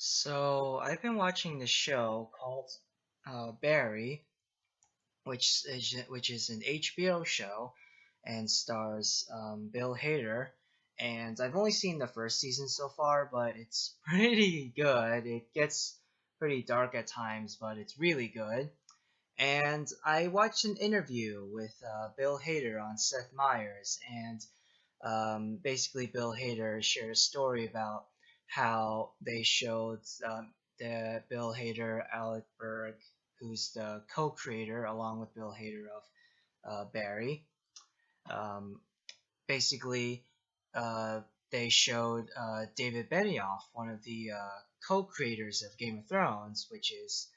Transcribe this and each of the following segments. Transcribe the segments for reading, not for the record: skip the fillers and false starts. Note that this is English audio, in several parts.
So I've been watching this show called Barry, which is an HBO show and stars Bill Hader. And I've only seen the first season so far, but it's pretty good. It gets pretty dark at times, but it's really good. And I watched an interview with Bill Hader on Seth Meyers, and basically Bill Hader shared a story about how they showed the Bill Hader, Alec Berg, who's the co-creator along with Bill Hader of Barry. Um, basically, uh, they showed David Benioff, one of the co-creators of Game of Thrones, which is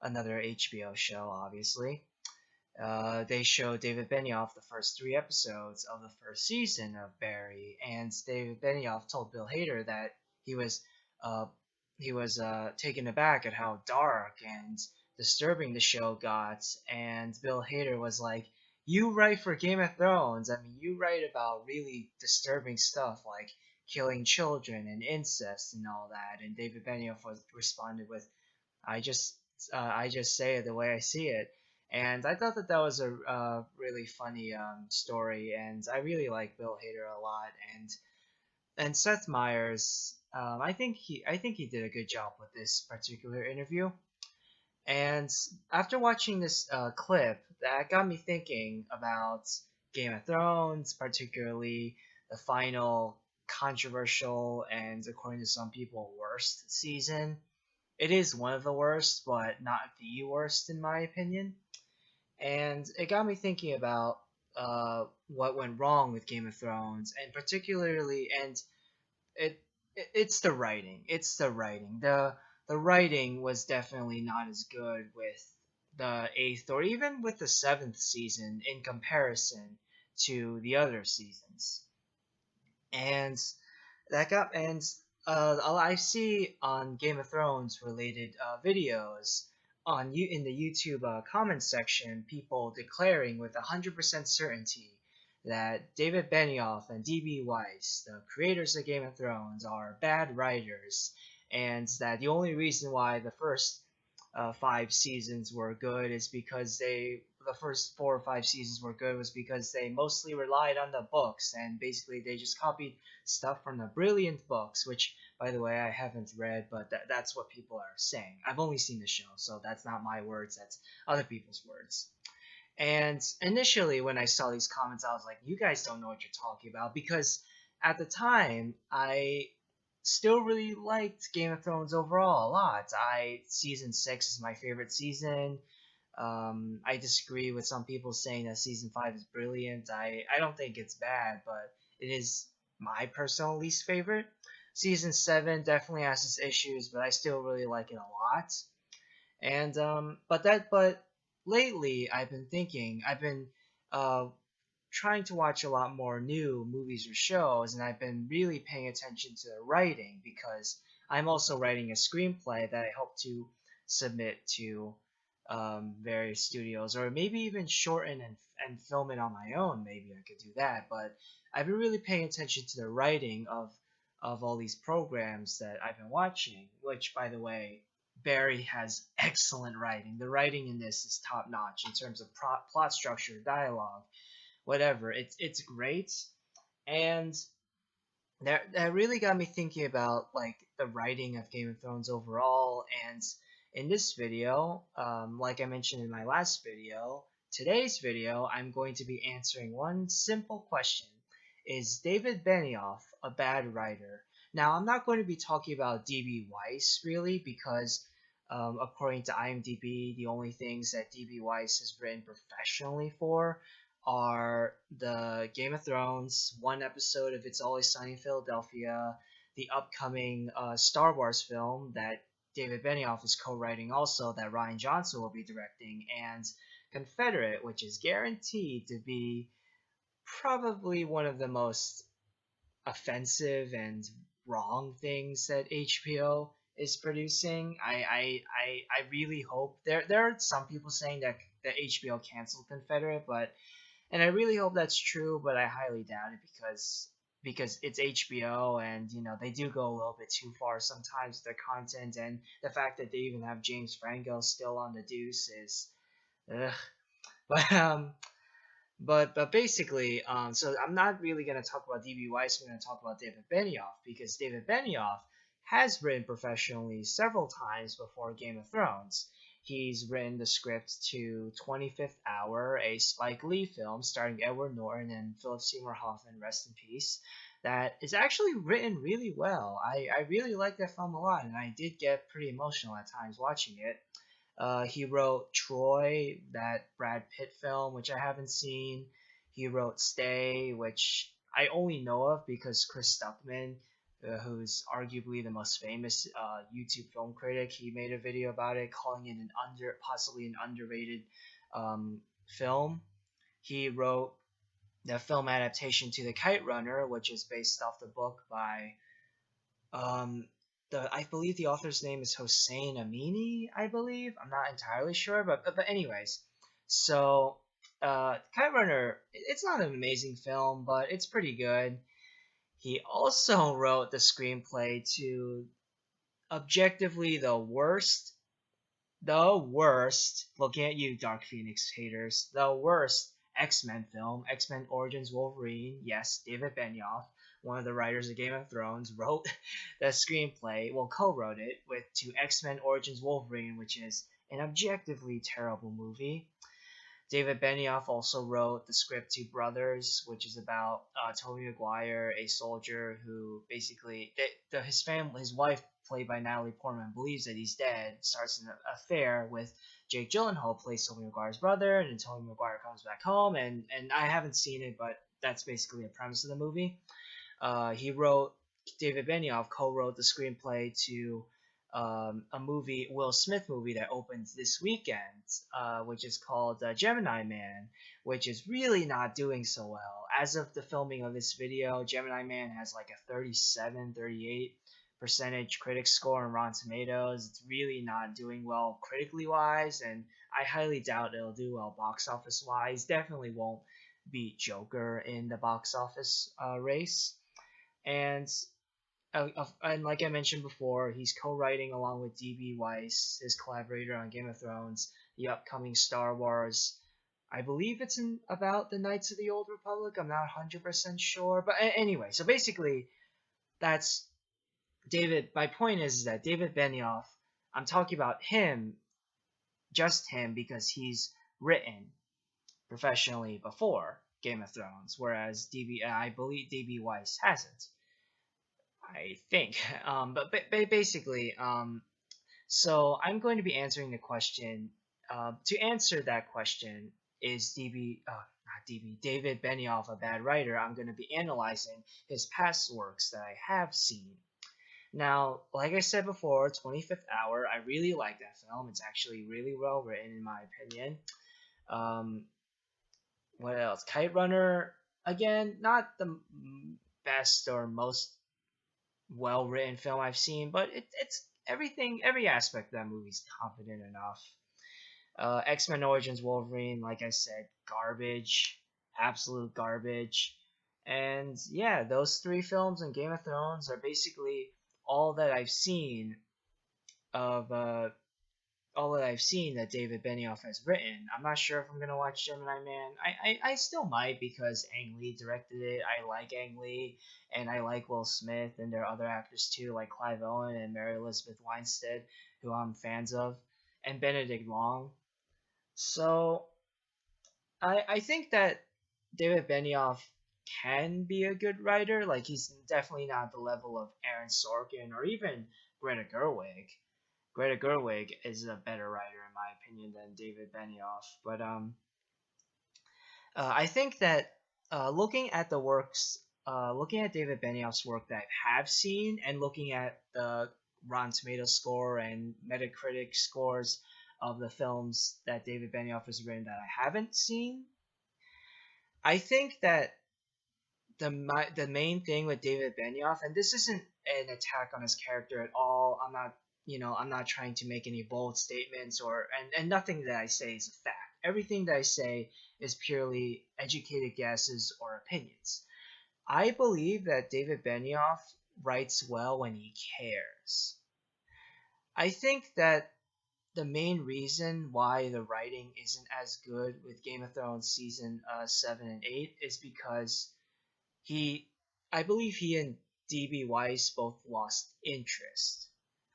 another HBO show, obviously. They showed David Benioff the first three episodes of the first season of Barry, and David Benioff told Bill Hader that he was uh, taken aback at how dark and disturbing the show got, and Bill Hader was like, "You write for Game of Thrones. I mean, you write about really disturbing stuff like killing children and incest and all that." And David Benioff responded with, I just say it the way I see it. And I thought that that was a really funny story, and I really like Bill Hader a lot. And Seth Meyers, I think he did a good job with this particular interview. And after watching this clip, that got me thinking about Game of Thrones, particularly the final controversial and, according to some people, worst season. It is one of the worst, but not the worst in my opinion. And it got me thinking about what went wrong with Game of Thrones, and particularly, and it, it's the writing. It's the writing. The writing was definitely not as good with the eighth or even with the seventh season in comparison to the other seasons. And that got and I see on Game of Thrones related videos in the YouTube comment section people declaring with 100% certainty that David Benioff and D.B. Weiss, the creators of Game of Thrones, are bad writers, and that the only reason why the first five seasons were good is because the first 4 or 5 seasons were good was because they mostly relied on the books, and basically they just copied stuff from the brilliant books, which, by the way, I haven't read, but that's what people are saying. I've only seen the show, so that's not my words, that's other people's words. And initially, when I saw these comments, I was like, you guys don't know what you're talking about, because at the time, I still really liked Game of Thrones overall a lot. Season 6 is my favorite season. I disagree with some people saying that season 5 is brilliant. I don't think it's bad, but it is my personal least favorite. Season 7 definitely has its issues, but I still really like it a lot. And but lately I've been uh trying to watch a lot more new movies or shows, and I've been really paying attention to the writing because I'm also writing a screenplay that I hope to submit to various studios, or maybe even shorten and film it on my own. Maybe I could do that, but I've been really paying attention to the writing of all these programs that I've been watching, which, by the way, Barry has excellent writing. The writing in this is top notch in terms of plot structure, dialogue, whatever. It's great, and that really got me thinking about like the writing of Game of Thrones overall. And in this video, like I mentioned in my last video, today's video, I'm going to be answering one simple question: is David Benioff a bad writer? Now, I'm not going to be talking about D.B. Weiss really, because according to IMDb, the only things that D.B. Weiss has written professionally for are the Game of Thrones, one episode of It's Always Sunny in Philadelphia, the upcoming Star Wars film that David Benioff is co-writing also, that Ryan Johnson will be directing, and Confederate, which is guaranteed to be probably one of the most offensive and wrong things that HBO is producing. I really hope there are some people saying that HBO canceled Confederate, but and I really hope that's true, but I highly doubt it, because it's HBO, and they do go a little bit too far sometimes with their content, and the fact that they even have James Franco still on the deuce is, ugh. But but basically, so I'm not really gonna talk about DB Weiss. I'm gonna talk about David Benioff, because David Benioff has written professionally several times before Game of Thrones. He's written the script to 25th Hour, a Spike Lee film starring Edward Norton and Philip Seymour Hoffman, rest in peace. That is actually written really well. I really like that film a lot, and I did get pretty emotional at times watching it. He wrote Troy, that Brad Pitt film, which I haven't seen. He wrote Stay, which I only know of because Chris Stuckman, who's arguably the most famous YouTube film critic, he made a video about it, calling it possibly an underrated film. He wrote the film adaptation to The Kite Runner, which is based off the book by um, I believe the author's name is Hossein Amini. I believe, I'm not entirely sure, but anyways, so Kite Runner, it's not an amazing film, but it's pretty good. He also wrote the screenplay to objectively the worst, looking at you, Dark Phoenix haters, the worst X-Men film, X-Men Origins Wolverine. Yes, David Benioff, one of the writers of Game of Thrones, wrote the screenplay, well, co-wrote it to X-Men Origins Wolverine, which is an objectively terrible movie. David Benioff also wrote the script to Brothers, which is about Tobey Maguire, a soldier who basically his wife, played by Natalie Portman, believes that he's dead, starts an affair with Jake Gyllenhaal, plays Tobey Maguire's brother, and then Tobey Maguire comes back home, and I haven't seen it, but that's basically the premise of the movie. David Benioff co-wrote the screenplay to a Will Smith movie that opens this weekend, which is called Gemini Man, which is really not doing so well. As of the filming of this video, Gemini Man has like a 37, 38% critic score on Rotten Tomatoes. It's really not doing well critically wise, and I highly doubt it'll do well box office wise. Definitely won't beat Joker in the box office race. And and like I mentioned before, he's co-writing along with D.B. Weiss, his collaborator on Game of Thrones, the upcoming Star Wars. I believe it's about the Knights of the Old Republic. I'm not 100% sure, but anyway. So basically, that's David. My point is that David Benioff. I'm talking about him, just him, because he's written professionally before Game of Thrones, whereas I believe D.B. Weiss hasn't. I think. But basically, so I'm going to be answering the question. To answer that question, is David Benioff a bad writer? I'm going to be analyzing his past works that I have seen. Now, like I said before, 25th Hour, I really like that film. It's actually really well written, in my opinion. What else? Kite Runner, again, not the best or most well written film I've seen, but it's everything, every aspect of that movie's confident enough. X-Men Origins Wolverine, like I said, garbage, absolute garbage. And yeah, those three films and Game of Thrones are basically all that I've seen of all that I've seen that David Benioff has written. I'm not sure if I'm gonna watch Gemini Man. I still might, because Ang Lee directed it. I like Ang Lee, and I like Will Smith, and there are other actors too, like Clive Owen and Mary Elizabeth Winstead, who I'm fans of, and Benedict Wong. So I think that David Benioff can be a good writer. Like, he's definitely not the level of Aaron Sorkin or even Greta Gerwig. Greta Gerwig is a better writer, in my opinion, than David Benioff. But I think that looking at looking at David Benioff's work that I have seen, and looking at the Rotten Tomatoes score and Metacritic scores of the films that David Benioff has written that I haven't seen, I think that the main thing with David Benioff, and this isn't an attack on his character at all. I'm not trying to make any bold statements, and nothing that I say is a fact. Everything that I say is purely educated guesses or opinions. I believe that David Benioff writes well when he cares. I think that the main reason why the writing isn't as good with Game of Thrones season 7 and 8 is because he, I believe he and DB Weiss both lost interest.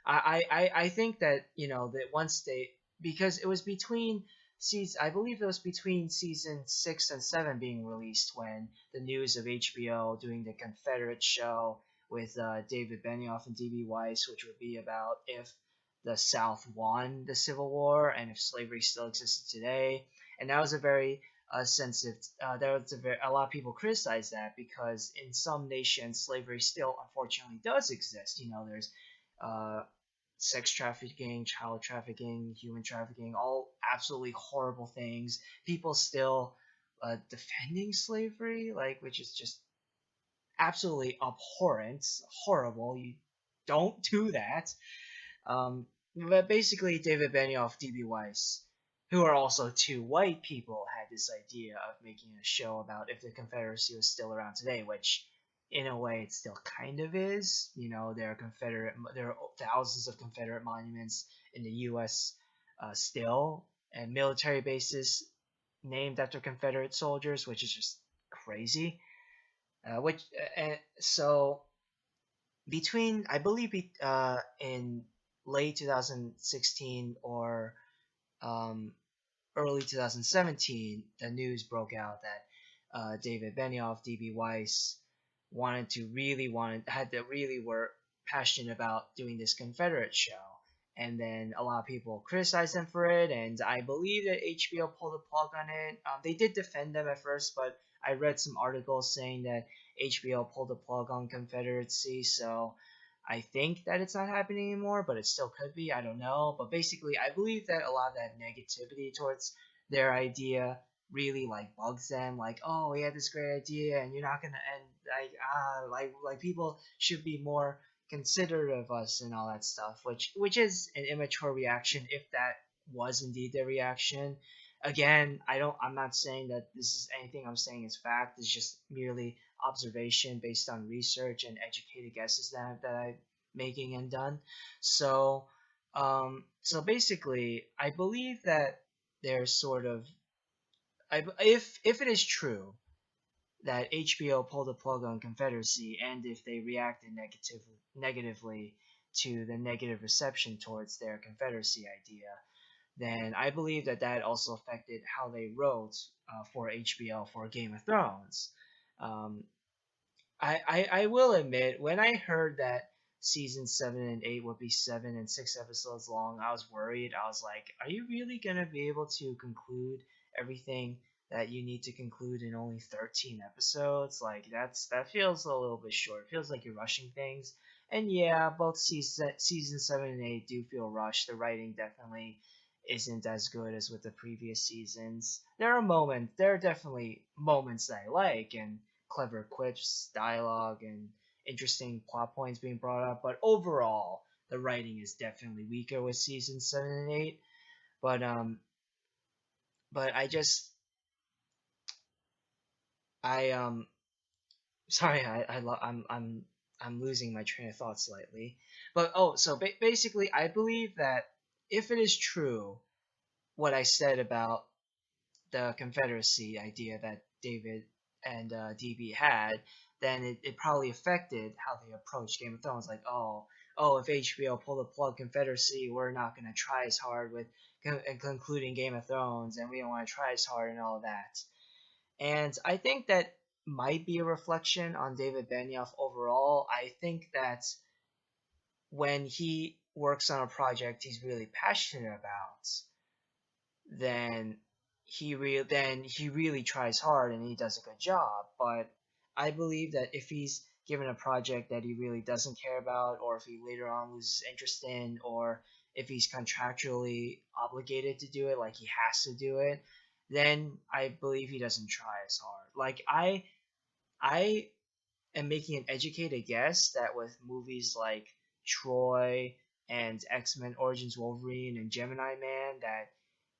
I think that that once they, because it was between season, I believe it was between season 6 and 7 being released when the news of HBO doing the Confederate show with David Benioff and DB Weiss, which would be about if the South won the Civil War and if slavery still existed today, and that was a very sensitive. There was a lot of people criticize that because in some nations slavery still unfortunately does exist. There's uh, sex trafficking, child trafficking, human trafficking, all absolutely horrible things. People still defending slavery, like which is just absolutely abhorrent, horrible. You don't do that. But basically, David Benioff, D.B. Weiss, who are also two white people, had this idea of making a show about if the Confederacy was still around today, which, in a way, it still kind of is. There are thousands of Confederate monuments in the U.S. Still, and military bases named after Confederate soldiers, which is just crazy. Which and so between I believe in late 2016 or um, early 2017, the news broke out that David Benioff, DB Weiss, had to really were passionate about doing this Confederate show, and then a lot of people criticized them for it, and I believe that HBO pulled the plug on it. They did defend them at first, but I read some articles saying that HBO pulled the plug on Confederacy, so I think that it's not happening anymore, but it still could be. I don't know. But basically, I believe that a lot of that negativity towards their idea really like bugs them. Like, oh, we had this great idea, and you're not gonna, and like people should be more considerate of us and all that stuff, which is an immature reaction if that was indeed their reaction. Again, I'm not saying that this is anything I'm saying is fact. It's just merely observation based on research and educated guesses that I'm making and done. So, so basically, I believe that there's sort of, if it is true that HBO pulled the plug on Confederacy, and if they reacted negatively to the negative reception towards their Confederacy idea, then I believe that that also affected how they wrote for HBO for Game of Thrones. Um, I will admit, when I heard that season 7 and 8 would be 7 and 6 episodes long, I was worried. I was like, are you really gonna be able to conclude everything that you need to conclude in only 13 episodes? Like that feels a little bit short. It feels like you're rushing things. And yeah, both season 7 and 8 do feel rushed. The writing definitely isn't as good as with the previous seasons. There are definitely moments that I like, and clever quips, dialogue, and interesting plot points being brought up. But overall, the writing is definitely weaker with season 7 and 8. But but I sorry, I'm losing my train of thought slightly. But so basically, I believe that if it is true what I said about the Confederacy idea that David and DB had, then it probably affected how they approached Game of Thrones. Like, if HBO pulled the plug Confederacy, we're not going to try as hard with concluding Game of Thrones, and we don't want to try as hard and all of that. And I think that might be a reflection on David Benioff overall. I think that when he works on a project he's really passionate about, then he really tries hard and he does a good job. But I believe that if he's given a project that he really doesn't care about, or if he later on loses interest in, or if he's contractually obligated to do it, like he has to do it, then I believe he doesn't try as hard. Like I am making an educated guess that with movies like Troy and X-Men Origins Wolverine and Gemini Man, that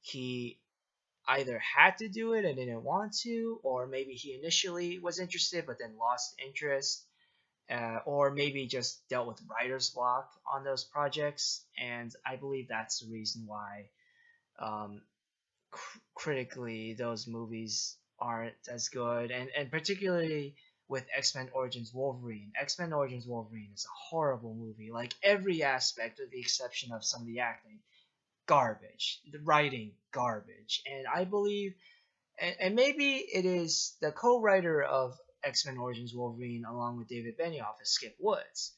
he either had to do it and didn't want to, or maybe he initially was interested but then lost interest, or maybe just dealt with writer's block on those projects. And I believe that's the reason why, um, critically, those movies aren't as good. And particularly with X-Men Origins Wolverine. X-Men Origins Wolverine is a horrible movie. Like every aspect, with the exception of some of the acting, garbage. The writing, garbage. And I believe, and maybe it is the co-writer of X-Men Origins Wolverine along with David Benioff is Skip Woods,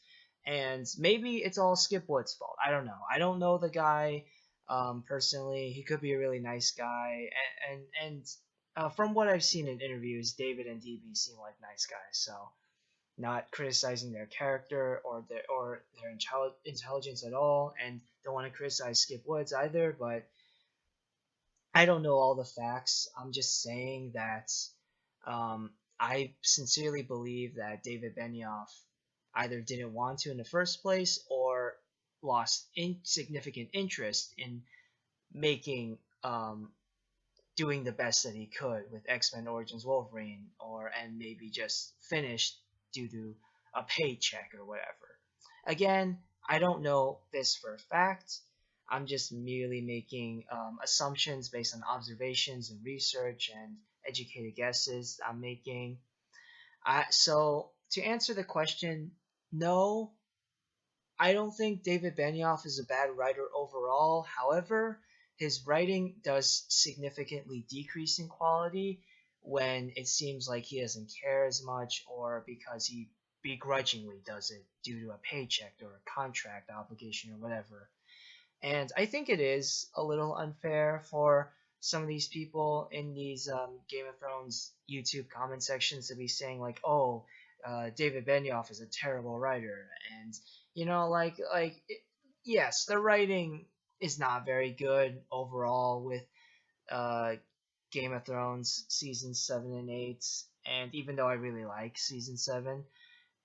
and maybe it's all Skip Woods' fault. I don't know. I don't know the guy personally. He could be a really nice guy, and from what I've seen in interviews, David and DB seem like nice guys. So not criticizing their character or their intelligence at all, and don't want to criticize Skip Woods either, but I don't know all the facts. I'm just saying that, I sincerely believe that David Benioff either didn't want to in the first place or lost significant interest in making, doing the best that he could with X-Men Origins Wolverine, or and maybe just finished due to a paycheck or whatever. Again, I don't know this for a fact. I'm just merely making, assumptions based on observations and research and educated guesses I'm making. So to answer the question, no, I don't think David Benioff is a bad writer overall. However, his writing does significantly decrease in quality when it seems like he doesn't care as much, or because he begrudgingly does it due to a paycheck or a contract obligation or whatever. And I think it is a little unfair for some of these people in these, Game of Thrones YouTube comment sections to be saying like, "Oh, David Benioff is a terrible writer," and yes, the writing is not very good overall with, uh, Game of Thrones season 7 and 8, and even though I really like season 7,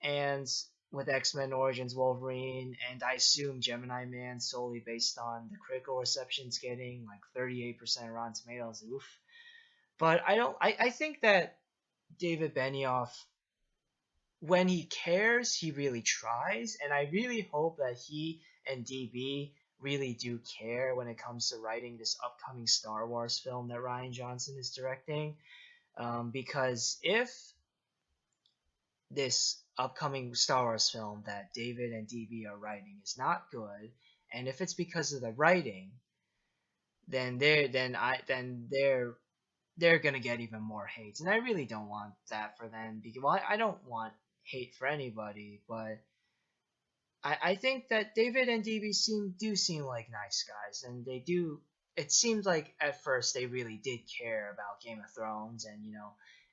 and with X-Men Origins Wolverine, and I assume Gemini Man solely based on the critical reception's getting like 38% Rotten Tomatoes. Oof. But I don't. I think that David Benioff, when he cares, he really tries, and I really hope that he and DB really do care when it comes to writing this upcoming Star Wars film that Ryan Johnson is directing. Because if this upcoming Star Wars film that David and DB are writing is not good, and if it's because of the writing, then they're gonna get even more hate, and I really don't want that for them. Because, well, I don't want hate for anybody, but I think that David and DB seem like nice guys, and they do. It seems like at first they really did care about Game of Thrones, and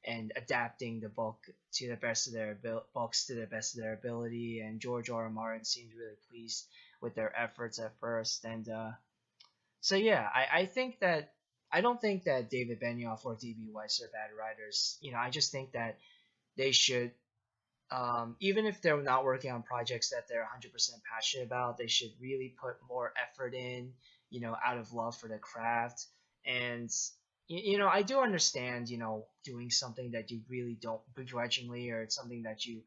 and adapting the book to the best of their books to the best of their ability. And George R. R. Martin seemed really pleased with their efforts at first, and so yeah, I think that I don't think that David Benioff or DB Weiss are bad writers. I just think that they should, even if they're not working on projects that they're 100% passionate about, they should really put more effort in, out of love for the craft. And, I do understand, doing something that you really don't begrudgingly, or it's something that you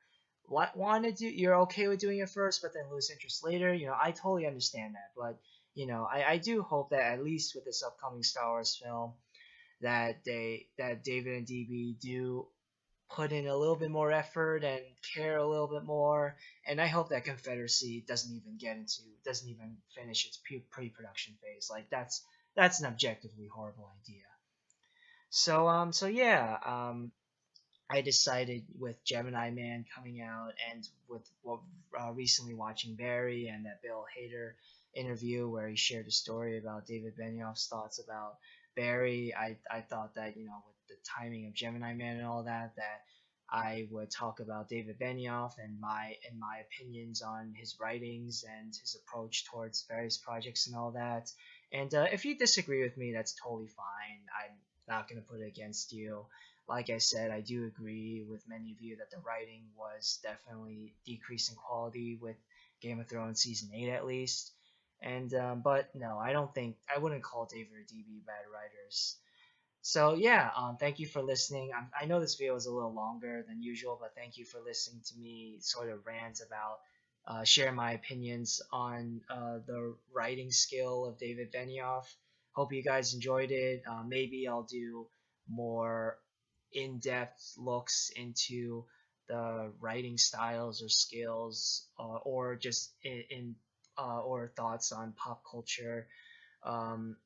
want to do, you're okay with doing it first, but then lose interest later. I totally understand that. But, I do hope that at least with this upcoming Star Wars film, that David and DB do put in a little bit more effort and care a little bit more. And I hope that Confederacy doesn't even finish its pre-production phase. Like that's an objectively horrible idea. So yeah, I decided with Gemini Man coming out, and with recently watching Barry and that Bill Hader interview where he shared a story about David Benioff's thoughts about Barry, I thought that, with the timing of Gemini Man and all that, that I would talk about David Benioff and my opinions on his writings and his approach towards various projects and all that. And if you disagree with me, that's totally fine. I'm not gonna put it against you. Like I said, I do agree with many of you that the writing was definitely decreasing quality with Game of Thrones season 8 at least. And but no, I don't think I wouldn't call David or DB bad writers. So yeah, thank you for listening. I know this video was a little longer than usual, but thank you for listening to me sort of rant about, share my opinions on the writing skill of David Benioff. Hope you guys enjoyed it. Maybe I'll do more in-depth looks into the writing styles or skills, or just or thoughts on pop culture. Um,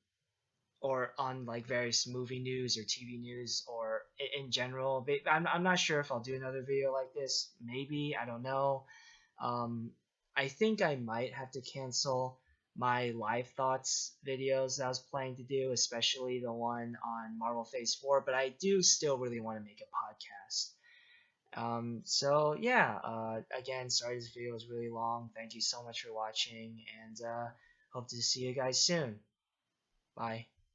or on like various movie news or TV news or in general. I'm not sure if I'll do another video like this. Maybe, I don't know. Um, I think I might have to cancel my live thoughts videos that I was planning to do, especially the one on Marvel Phase 4, but I do still really want to make a podcast. So yeah, again, sorry this video was really long. Thank you so much for watching, and hope to see you guys soon. Bye.